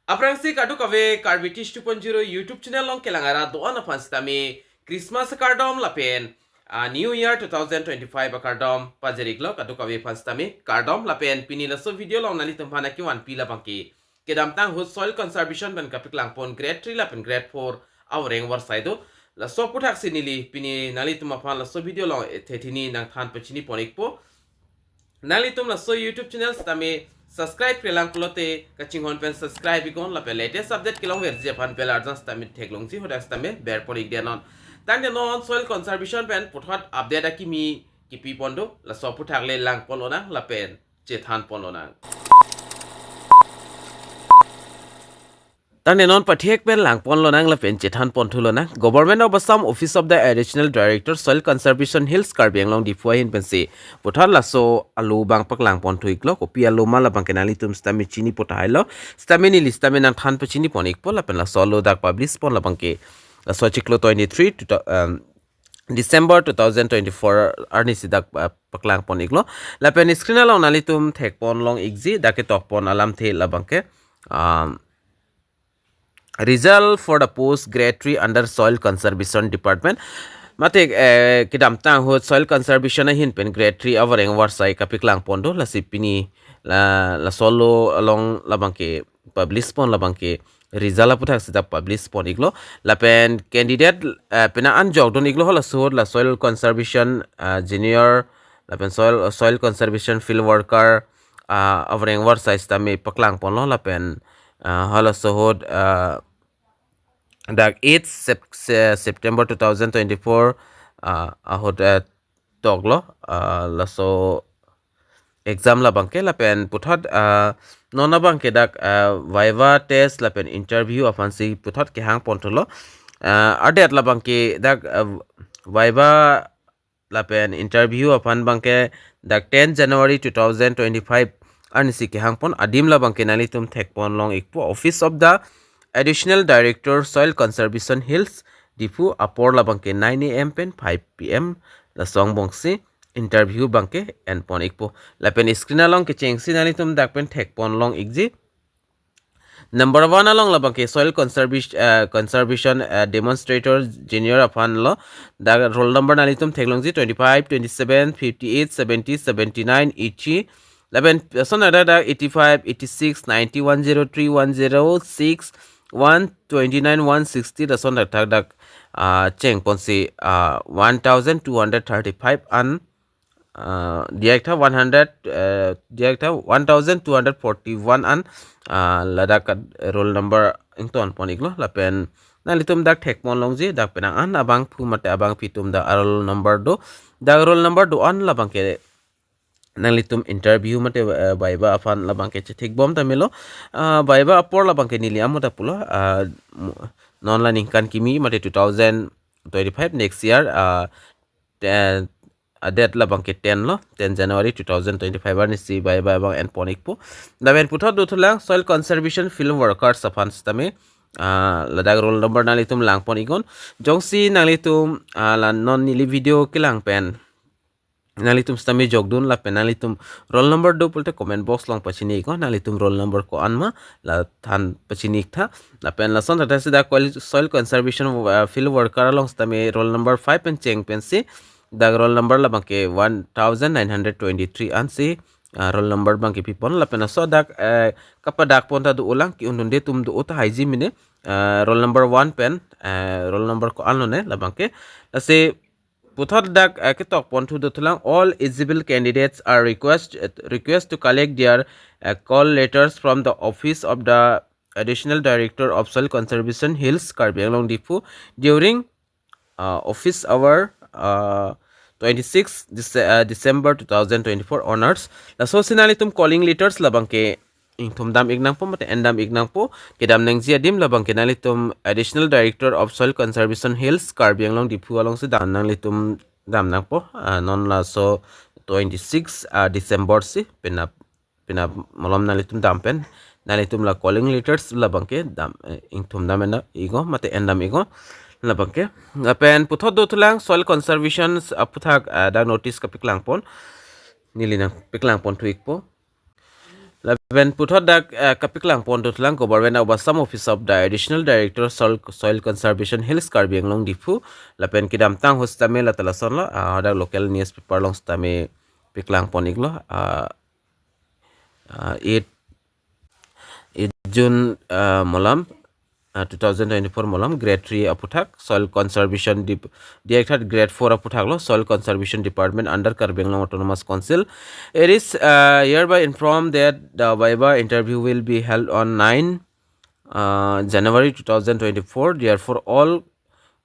Aprangsi kadu kave Karbi 2.0 YouTube channel long kelangara doan afans tami Christmas kardom lapen New Year 2025 kardom pajeriklo kadu kave fans tami kardom lapen pinila so video long nali tumpana ki wan pila bangki kedam tang hut soil conservation ban kapik langpon grade 3 lapen grade 4 Voreng Avarsai do la so puthak sinili pini nali tumaphan la so video long thetini nang than pachini ponikpo nali tum la so YouTube channel tami subscribe kelang kulote kaching hon pen subscribe ikon la pe latest update kelong ver je pan pel arjans tami theklong ji hodas tami ber porik denon tang denon soil conservation pen puthot update akimi kipi pondo la so puthak le lang polona la pen che than polona tang denon pathek pen lang pon lonang la pen che than pon thulona government of Assam office of the additional director soil conservation hills Karbi Anglong dipua hin pen se puthot la so alu bang pak lang pon thuiklo kopi alu mala bang kenali tum stami chini potailo stami ni lista men than pa chini ponik pol la pen la so lo dak publish pon la bang ke la so chiklo 23 to December 2024 arni sidak paklang pon iklo la pen screen along nali tum thek pon long exi dake tok pon alam the la bang ke result for the post grade 3 under soil conservation department mate kidam tang ho soil conservation hin pen grade 3 Voreng Avarsai kapiklang pondo la sipini la solo along labangke publish pon labangke result aputhak sida publish pon iglo la pen candidate pena an jog don iglo la so la soil conservation junior la pen soil conservation field worker Voreng Avarsai stame paklang pon lo la pen hala sohod dak 8 September 2024 ahod toglo la so exam la bangke la pen puthot nona bangke dak viva test la pen interview afansi puthot ke hang pontolo adet la bangke dak viva la pen interview afan bangke dak 10 January 2025 anisi ke hang pon adim la bangke nali tum thek pon long ikpo office of the additional director soil conservation hills dipu apor la bangke 9 am pen 5 pm la song bongsi interview bangke en pon ikpo la pen screen along ke chengsi nali tum dak pen thek pon long ikji number 1 along la bangke soil conservation demonstrator junior afan lo dak roll number nali tum theklong ji 25 27 58 70 79 80 11 son ada 85 86 90 103 106 129 160 the son dak cheng ponsi 1235 an director 100 director 1241 an ladak roll number ington poniklo lapen nalitum dak thek mon longji dak penang an abang phu mate abang pitum da roll number do dak roll number do an labang ke nalitum interview mate baiba afan labang ke thik bom tamilo baiba apor labang ke nili amota pulo non la ningkan kimi mate 2025 next year det labang ke 10 lo 10 January 2025 ni si baiba bang en ponik po damen puthot do thulang soil conservation film workers afan stame ladak roll number nalitum lang ponigon jongsi nalitum la non nili video kilang pen nalitum stame jogdun la penalitum roll number do pulte comment box long pachini ko nalitum roll number ko anma la than pachini tha la pen la son tha sida soil conservation field worker long stame roll number 5 pen cheng pen si da roll number la bangke 1923 an si roll number bangke pipon la pen so dak kapadak pon ta du ulang ki ununde tum du uta haiji mine roll number 1 pen roll number ko anone la bangke la se puthot dak ketok pon thu do thulang all eligible candidates are request to collect their call letters from the office of the additional director of soil conservation hills Karbi Anglong Dipu during office hour 26 December 2024 honors la so sinalitum calling letters labang ke ingthum dam ignang po mate endam ignang po kedam nang ji adim labang ke nalitum additional director of soil conservation hills Karbi Anglong Dipu along se dan nang litum dam nang po non la so 26 December si pina malam nalitum dam pen nalitum la calling letters labang ke dam ingthum dam ena igo mate endam igo labang ke pen puthot do thulang soil conservation aputhak da notice ka piklang pon nilina piklang pon thuik po Laben puthot dak kapiklang pondot lang government over some office of the additional director soil conservation hills Karbi Anglong difu lapen kidam tang hostame la talason lo ada local newspaper long stame piklang ponik lo 8 June molam 2024 molam grade 3 APUTHAK soil conservation director grade 4 APUTHAK lo soil conservation department under Karbi Anglong autonomous council. It is hereby informed that the Viva interview will be held on 9 January 2024. Therefore, all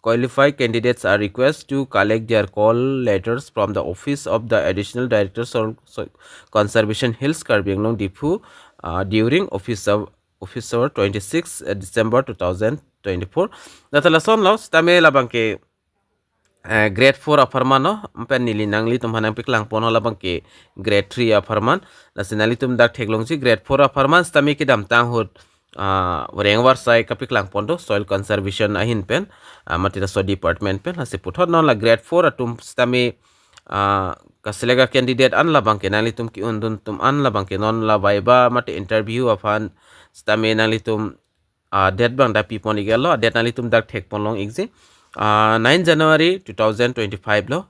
qualified candidates are requested to collect their call letters from the office of the additional director soil conservation hills Karbi Anglong Dipu during office hour 26 December 2024. Natalason laos tame labang ke grade 4 aparman no pen nili nangli tum hanang piklang pono labang ke grade 3 aparman nasinali tum dak theklong si grade 4 aparman stami ki dam tang hut Voreng Avarsai kapiklang pondo soil conservation ahin pen matita so department pen hasi puthot non la grade 4 atum stami kasilega candidate an labang ke nali tum ki undun tum an labang ke non la Viva mate interview afan stami nali tum date bang da pi poni gelo date nali tum dak thek ponlong exi 9 January 2025 lo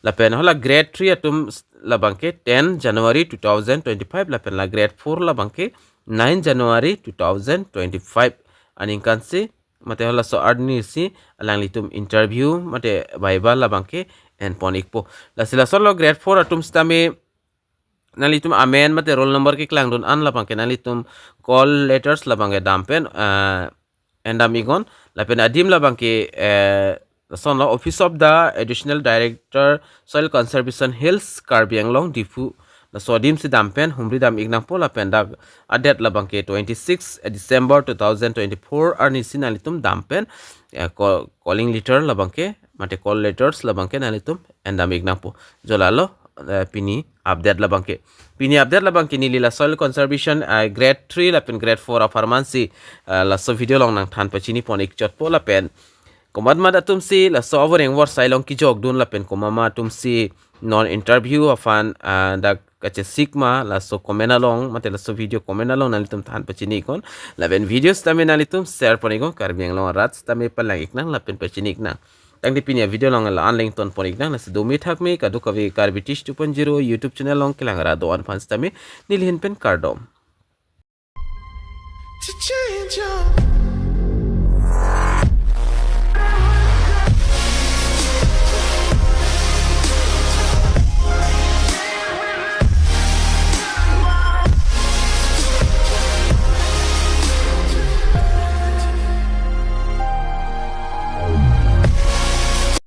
la pen hola grade 3 atum la bangke 10 January 2025 la pen la grade 4 la bangke 9 January 2025 aning kansi mate hola so adni si alang litum interview mate Viva la bangke en ponik po la sila solo grade 4 atum stami nalitum amen mate roll number ki klang don an la bangke nalitum call letters la bangke dampen endamigon lapen adim la bangke son la office of the additional director soil conservation hills Karbi Anglong difu la sodim si dampen humri dam ignang pola pendag adet la bangke 26 December 2024 arni sinalitum dampen calling letter la bangke mate call letters la bangke nalitum endam ignang po jolalo pini update la bangke pini update la bangke ni la soil conservation grade 3 la pen grade 4 of pharmacy la so video long nang than pachini ponik chot po la pen komad mad atum si la so Voreng Avarsai long ki jog dun la pen komama tum si non interview afan da kache sigma la so komena long mate la so video komena long nalitum than pachini kon la ben videos tame nalitum share ponigo Karbi Anglong rats tame palangik nang la pen pachinik na tang di pinya video long la anling ton ponik nang la se domi thak me kadu kavi Karbi Tish 2.0 YouTube channel long kilang ra do an fans tame nilhin pen kardom to change your